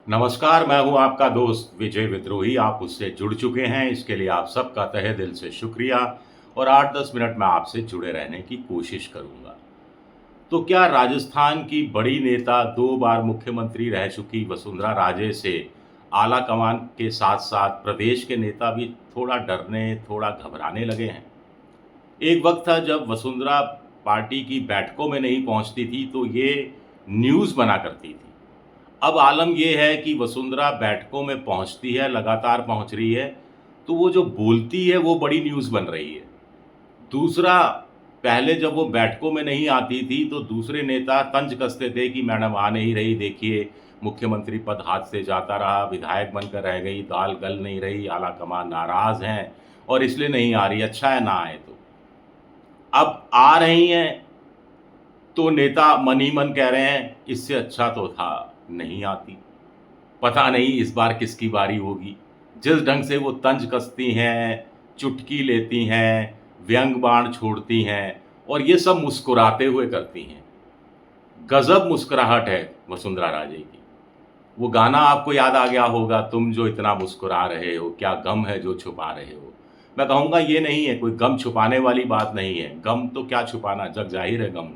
नमस्कार, मैं हूं आपका दोस्त विजय विद्रोही। आप उससे जुड़ चुके हैं, इसके लिए आप सबका तहे दिल से शुक्रिया। और 8-10 मिनट में आपसे जुड़े रहने की कोशिश करूंगा। तो क्या राजस्थान की बड़ी नेता 2 बार मुख्यमंत्री रह चुकी वसुंधरा राजे से आला कमान के साथ साथ प्रदेश के नेता भी थोड़ा डरने, थोड़ा घबराने लगे हैं? एक वक्त था जब वसुंधरा पार्टी की बैठकों में नहीं पहुंचती थी तो ये न्यूज़ बना करती थी। अब आलम ये है कि वसुंधरा बैठकों में पहुंचती है, लगातार पहुंच रही है, तो वो जो बोलती है वो बड़ी न्यूज़ बन रही है। दूसरा, पहले जब वो बैठकों में नहीं आती थी तो दूसरे नेता तंज कसते थे कि मैडम आ नहीं रही, देखिए मुख्यमंत्री पद हाथ से जाता रहा, विधायक बनकर रह गई, दाल गल नहीं रही, आला कमान नाराज़ हैं और इसलिए नहीं आ रही, अच्छा है ना आए तो। अब आ रही हैं तो नेता मन ही मन कह रहे हैं इससे अच्छा तो था नहीं आती। पता नहीं इस बार किसकी बारी होगी। जिस ढंग से वो तंज कसती हैं, चुटकी लेती हैं, व्यंग बाण छोड़ती हैं और ये सब मुस्कुराते हुए करती हैं। गज़ब मुस्कुराहट है वसुंधरा राजे की। वो गाना आपको याद आ गया होगा, तुम जो इतना मुस्कुरा रहे हो, क्या गम है जो छुपा रहे हो। मैं कहूँगा ये नहीं है, कोई गम छुपाने वाली बात नहीं है। गम तो क्या छुपाना, जग ज़ाहिर है गम।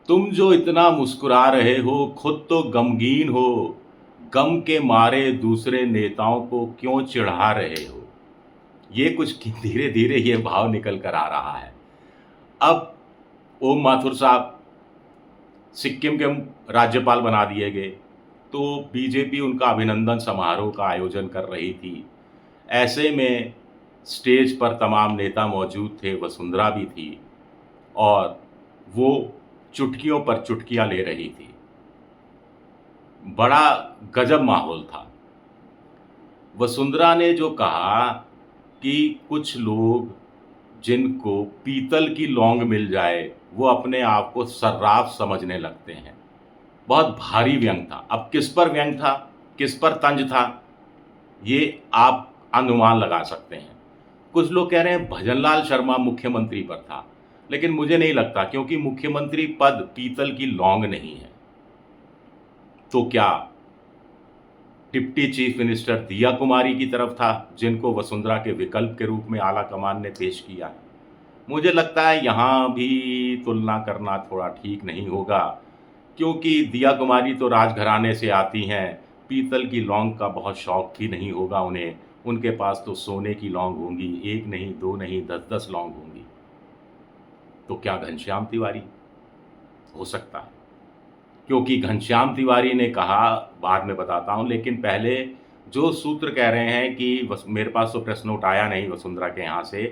तुम जो इतना मुस्कुरा रहे हो, खुद तो गमगीन हो, गम के मारे दूसरे नेताओं को क्यों चिढ़ा रहे हो? ये कुछ धीरे-धीरे ये भाव निकल कर आ रहा है। अब ओम माथुर साहब सिक्किम के राज्यपाल बना दिए गए, तो बीजेपी उनका अभिनंदन समारोह का आयोजन कर रही थी। ऐसे में स्टेज पर तमाम नेता मौजूद थे, वसुंधरा भी थी और वो चुटकियों पर चुटकियाँ ले रही थी। बड़ा गजब माहौल था। वसुंधरा ने जो कहा कि कुछ लोग जिनको पीतल की लौंग मिल जाए, वो अपने आप को सर्राफ समझने लगते हैं। बहुत भारी व्यंग था। अब किस पर व्यंग था, किस पर तंज था, ये आप अनुमान लगा सकते हैं। कुछ लोग कह रहे हैं भजनलाल शर्मा मुख्यमंत्री पर था, लेकिन मुझे नहीं लगता, क्योंकि मुख्यमंत्री पद पीतल की लौंग नहीं है। तो क्या डिप्टी चीफ मिनिस्टर दिया कुमारी की तरफ था, जिनको वसुंधरा के विकल्प के रूप में आला कमान ने पेश किया है? मुझे लगता है यहाँ भी तुलना करना थोड़ा ठीक नहीं होगा, क्योंकि दिया कुमारी तो राजघराने से आती हैं, पीतल की लौंग का बहुत शौक भी नहीं होगा उन्हें। उनके पास तो सोने की लौंग होंगी, 1 नहीं, 2 नहीं, 10-10 लौंग होंगी। तो क्या घनश्याम तिवारी? हो सकता है। क्योंकि घनश्याम तिवारी ने कहा, बाद में बताता हूँ, लेकिन पहले जो सूत्र कह रहे हैं कि मेरे पास तो प्रेस नोट आया नहीं वसुंधरा के यहाँ से।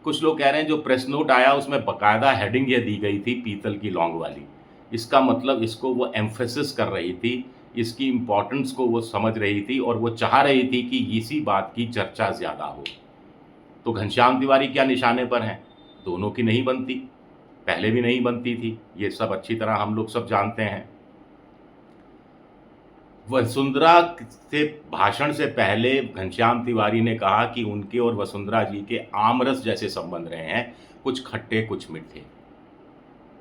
कुछ लोग कह रहे हैं जो प्रेस नोट आया उसमें बाकायदा हेडिंग ये दी गई थी पीतल की लौंग वाली। इसका मतलब इसको वो एम्फेसिस कर रही थी, इसकी इम्पोर्टेंस को वो समझ रही थी और वो चाह रही थी कि इसी बात की चर्चा ज़्यादा हो। तो घनश्याम तिवारी क्या निशाने पर हैं? दोनों की नहीं बनती, पहले भी नहीं बनती थी, ये सब अच्छी तरह हम लोग सब जानते हैं। वसुंधरा से भाषण से पहले घनश्याम तिवारी ने कहा कि उनके और वसुंधरा जी के आमरस जैसे संबंध रहे हैं, कुछ खट्टे कुछ मीठे।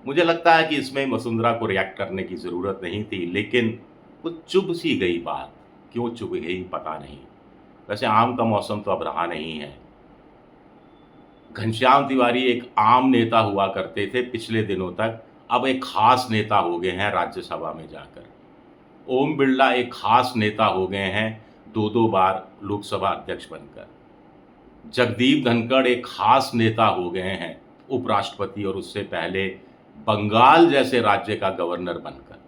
मुझे लगता है कि इसमें वसुंधरा को रिएक्ट करने की ज़रूरत नहीं थी, लेकिन वो चुभ सी गई बात। क्यों चुभ गई पता नहीं। वैसे आम का मौसम तो अब रहा नहीं है। घनश्याम तिवारी एक आम नेता हुआ करते थे पिछले दिनों तक, अब एक खास नेता हो गए हैं राज्यसभा में जाकर। ओम बिरला एक खास नेता हो गए हैं 2-2 बार लोकसभा अध्यक्ष बनकर। जगदीप धनखड़ एक खास नेता हो गए हैं उपराष्ट्रपति और उससे पहले बंगाल जैसे राज्य का गवर्नर बनकर।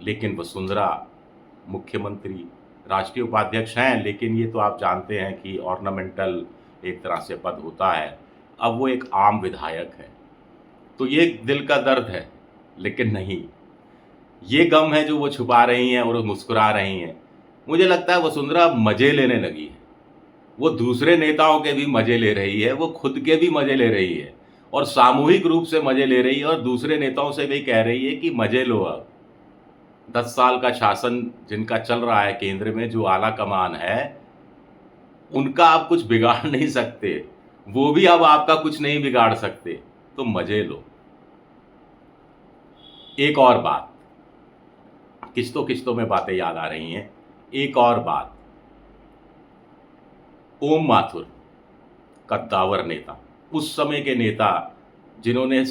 लेकिन वसुंधरा मुख्यमंत्री, राष्ट्रीय उपाध्यक्ष हैं, लेकिन ये तो आप जानते हैं कि ऑर्नामेंटल एक तरह से पद होता है। अब वो एक आम विधायक है। तो ये दिल का दर्द है, लेकिन नहीं, ये गम है जो वो छुपा रही हैं और वो मुस्कुरा रही हैं। मुझे लगता है वसुंधरा मज़े लेने लगी है। वो दूसरे नेताओं के भी मज़े ले रही है, वो खुद के भी मज़े ले रही है और सामूहिक रूप से मज़े ले रही है और दूसरे नेताओं से भी कह रही है कि मज़े लो अब। 10 साल का शासन जिनका चल रहा है केंद्र में, जो आला कमान है, उनका आप कुछ बिगाड़ नहीं सकते। वो भी अब आपका कुछ नहीं बिगाड़ सकते, तो मज़े लो। एक और बात किस्तों किस्तों में बातें याद आ रही हैं। एक और बात, ओम माथुर, कद्दावर नेता, उस समय के नेता जिन्होंने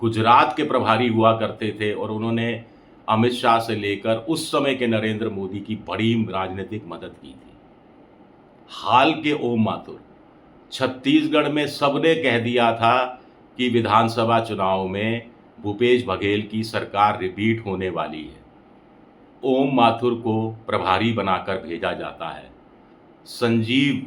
गुजरात के प्रभारी हुआ करते थे और उन्होंने अमित शाह से लेकर उस समय के नरेंद्र मोदी की बड़ी राजनीतिक मदद की थी। हाल के ओम माथुर, छत्तीसगढ़ में सबने कह दिया था कि विधानसभा चुनाव में भूपेश बघेल की सरकार रिपीट होने वाली है। ओम माथुर को प्रभारी बनाकर भेजा जाता है। संजीव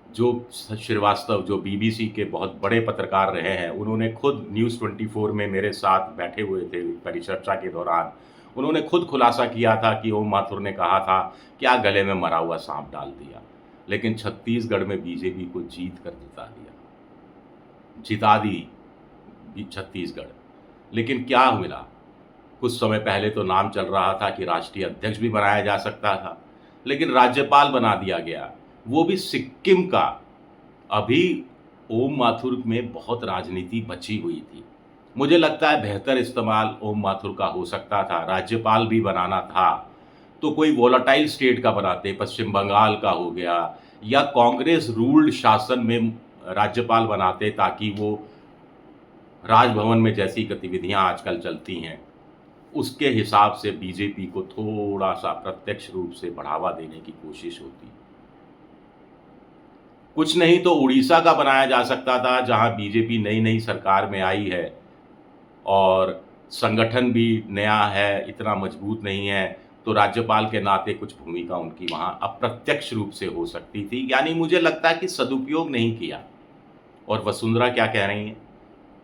जो श्रीवास्तव, जो बीबीसी के बहुत बड़े पत्रकार रहे हैं, उन्होंने खुद न्यूज़ 24 में मेरे साथ बैठे हुए थे परिचर्चा के दौरान। उन्होंने खुद खुलासा किया था कि ओम माथुर ने कहा था क्या गले में मरा हुआ सांप डाल दिया, लेकिन छत्तीसगढ़ में बीजेपी को जीत कर जिता दी छत्तीसगढ़। लेकिन क्या मिला? कुछ समय पहले तो नाम चल रहा था कि राष्ट्रीय अध्यक्ष भी बनाया जा सकता था, लेकिन राज्यपाल बना दिया गया, वो भी सिक्किम का। अभी ओम माथुर में बहुत राजनीति बची हुई थी। मुझे लगता है बेहतर इस्तेमाल ओम माथुर का हो सकता था। राज्यपाल भी बनाना था तो कोई वोलाटाइल स्टेट का बनाते, पश्चिम बंगाल का हो गया, या कांग्रेस रूल्ड शासन में राज्यपाल बनाते, ताकि वो राजभवन में जैसी गतिविधियां आजकल चलती हैं उसके हिसाब से बीजेपी को थोड़ा सा प्रत्यक्ष रूप से बढ़ावा देने की कोशिश होती। कुछ नहीं तो उड़ीसा का बनाया जा सकता था, जहां बीजेपी नई नई सरकार में आई है और संगठन भी नया है, इतना मजबूत नहीं है, तो राज्यपाल के नाते कुछ भूमिका उनकी वहां अप्रत्यक्ष रूप से हो सकती थी। यानी मुझे लगता है कि सदुपयोग नहीं किया। और वसुंधरा क्या कह रही हैं?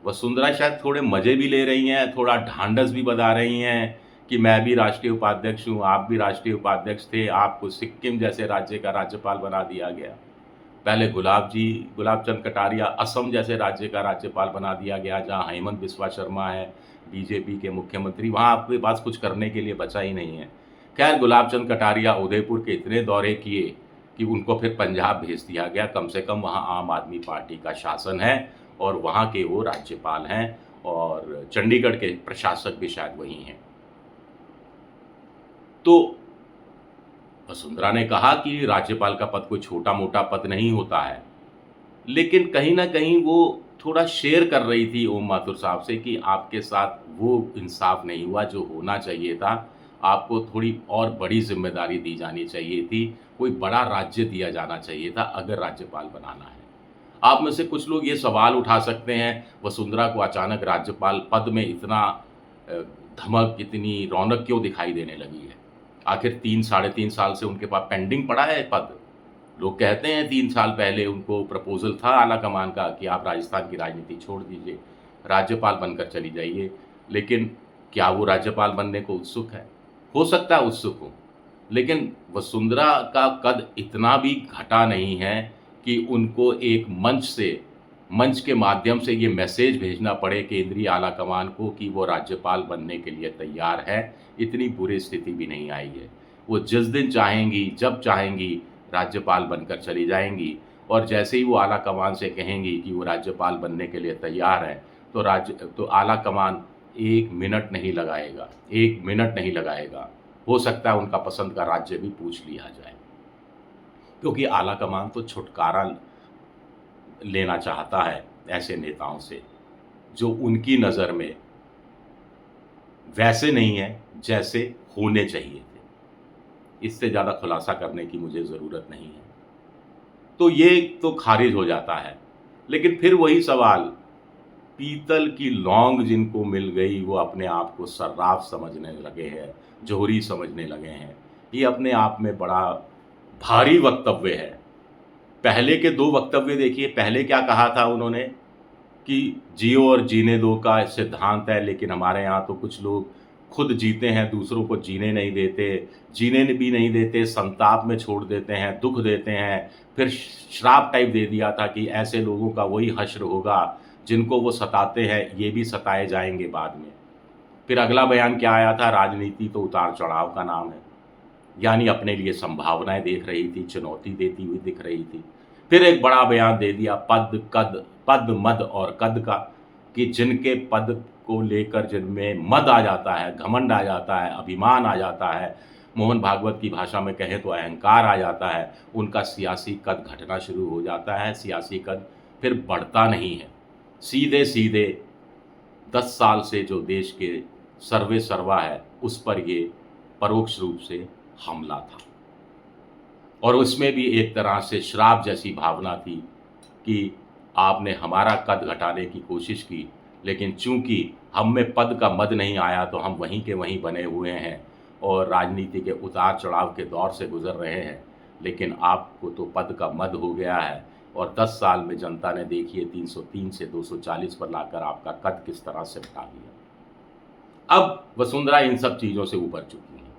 वसुंधरा शायद थोड़े मज़े भी ले रही हैं, थोड़ा ढांढस भी बता रही हैं कि मैं भी राष्ट्रीय उपाध्यक्ष हूँ, आप भी राष्ट्रीय उपाध्यक्ष थे, आपको सिक्किम जैसे राज्य का राज्यपाल बना दिया गया। पहले गुलाब चंद कटारिया असम जैसे राज्य का राज्यपाल बना दिया गया, जहाँ हेमंत बिस्वा शर्मा है बीजेपी के मुख्यमंत्री, वहाँ आपके पास कुछ करने के लिए बचा ही नहीं है। खैर, गुलाब चंद कटारिया उदयपुर के इतने दौरे किए कि उनको फिर पंजाब भेज दिया गया। कम से कम वहाँ आम आदमी पार्टी का शासन है और वहाँ के वो राज्यपाल हैं, और चंडीगढ़ के प्रशासक भी शायद वही हैं। तो वसुंधरा ने कहा कि राज्यपाल का पद कोई छोटा मोटा पद नहीं होता है, लेकिन कहीं ना कहीं वो थोड़ा शेयर कर रही थी ओम माथुर साहब से कि आपके साथ वो इंसाफ नहीं हुआ जो होना चाहिए था, आपको थोड़ी और बड़ी जिम्मेदारी दी जानी चाहिए थी, कोई बड़ा राज्य दिया जाना चाहिए था अगर राज्यपाल बनाना है। आप में से कुछ लोग ये सवाल उठा सकते हैं, वसुंधरा को अचानक राज्यपाल पद में इतना धमक, इतनी रौनक क्यों दिखाई देने लगी है? आखिर 3-3.5 साल से उनके पास पेंडिंग पड़ा है पद। लोग कहते हैं 3 साल पहले उनको प्रपोजल था आला कमान का कि आप राजस्थान की राजनीति छोड़ दीजिए, राज्यपाल बनकर चली जाइए, लेकिन क्या वो राज्यपाल बनने को उत्सुक है? हो सकता है उत्सुक हो, लेकिन वसुंधरा का कद इतना भी घटा नहीं है कि उनको एक मंच के माध्यम से ये मैसेज भेजना पड़े केंद्रीय आला कमान को कि वो राज्यपाल बनने के लिए तैयार है। इतनी बुरी स्थिति भी नहीं आई है। वो जिस दिन चाहेंगी, जब चाहेंगी, राज्यपाल बनकर चली जाएंगी, और जैसे ही वो आला कमान से कहेंगी कि वो राज्यपाल बनने के लिए तैयार है, तो आला कमान 1 मिनट नहीं लगाएगा। हो सकता है उनका पसंद का राज्य भी पूछ लिया जाए, क्योंकि आला कमान तो छुटकारा लेना चाहता है ऐसे नेताओं से जो उनकी नज़र में वैसे नहीं है जैसे होने चाहिए थे। इससे ज़्यादा खुलासा करने की मुझे ज़रूरत नहीं है। तो ये तो खारिज हो जाता है, लेकिन फिर वही सवाल, पीतल की लौंग जिनको मिल गई वो अपने आप को सर्राफ समझने लगे हैं, जोहरी समझने लगे हैं। ये अपने आप में बड़ा भारी वक्तव्य है। पहले के 2 वक्तव्य देखिए। पहले क्या कहा था उन्होंने कि जियो और जीने दो का सिद्धांत है, लेकिन हमारे यहाँ तो कुछ लोग खुद जीते हैं, दूसरों को जीने नहीं देते, जीने भी नहीं देते, संताप में छोड़ देते हैं, दुख देते हैं। फिर श्राप टाइप दे दिया था कि ऐसे लोगों का वही हश्र होगा जिनको वो सताते हैं, ये भी सताए जाएंगे बाद में। फिर अगला बयान क्या आया था, राजनीति तो उतार चढ़ाव का नाम है, यानी अपने लिए संभावनाएं देख रही थी, चुनौती देती हुई दिख रही थी। फिर एक बड़ा बयान दे दिया पद मद और कद का, कि जिनके पद को लेकर जिनमें मद आ जाता है, घमंड आ जाता है, अभिमान आ जाता है, मोहन भागवत की भाषा में कहें तो अहंकार आ जाता है, उनका सियासी कद घटना शुरू हो जाता है, सियासी कद फिर बढ़ता नहीं है। सीधे-सीधे 10 साल से जो देश के सर्वे सर्वा है, उस पर ये परोक्ष रूप से हमला था। और उसमें भी एक तरह से श्राप जैसी भावना थी कि आपने हमारा कद घटाने की कोशिश की, लेकिन चूंकि हम में पद का मद नहीं आया तो हम वहीं के वहीं बने हुए हैं और राजनीति के उतार चढ़ाव के दौर से गुजर रहे हैं। लेकिन आपको तो पद का मद हो गया है और 10 साल में जनता ने देखिए 303 से 240 पर लाकर आपका कद किस तरह से घटा दिया। अब वसुंधरा इन सब चीज़ों से ऊपर चुकी हैं,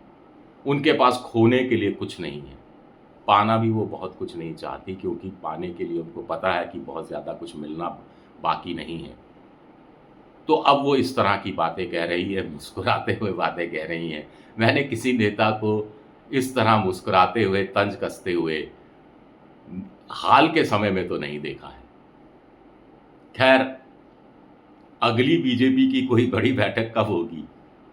उनके पास खोने के लिए कुछ नहीं है, पाना भी वो बहुत कुछ नहीं चाहती, क्योंकि पाने के लिए उनको पता है कि बहुत ज़्यादा कुछ मिलना बाकी नहीं है। तो अब वो इस तरह की बातें कह रही है, मुस्कुराते हुए बातें कह रही हैं। मैंने किसी नेता को इस तरह मुस्कुराते हुए, तंज कसते हुए हाल के समय में तो नहीं देखा है। खैर, अगली बीजेपी की कोई बड़ी बैठक कब होगी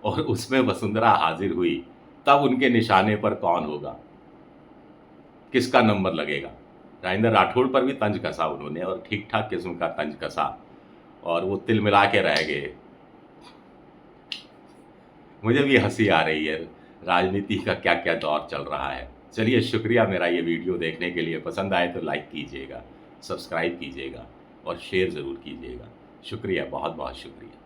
और उसमें वसुंधरा हाजिर हुई, तब उनके निशाने पर कौन होगा, किसका नंबर लगेगा। राजेंद्र राठौड़ पर भी तंज कसा उन्होंने और ठीक ठाक किस्म का तंज कसा और वो तिल मिला के रह गए। मुझे भी हंसी आ रही है, राजनीति का क्या क्या दौर चल रहा है। चलिए, शुक्रिया मेरा ये वीडियो देखने के लिए। पसंद आए तो लाइक कीजिएगा, सब्सक्राइब कीजिएगा और शेयर ज़रूर कीजिएगा। शुक्रिया, बहुत बहुत शुक्रिया।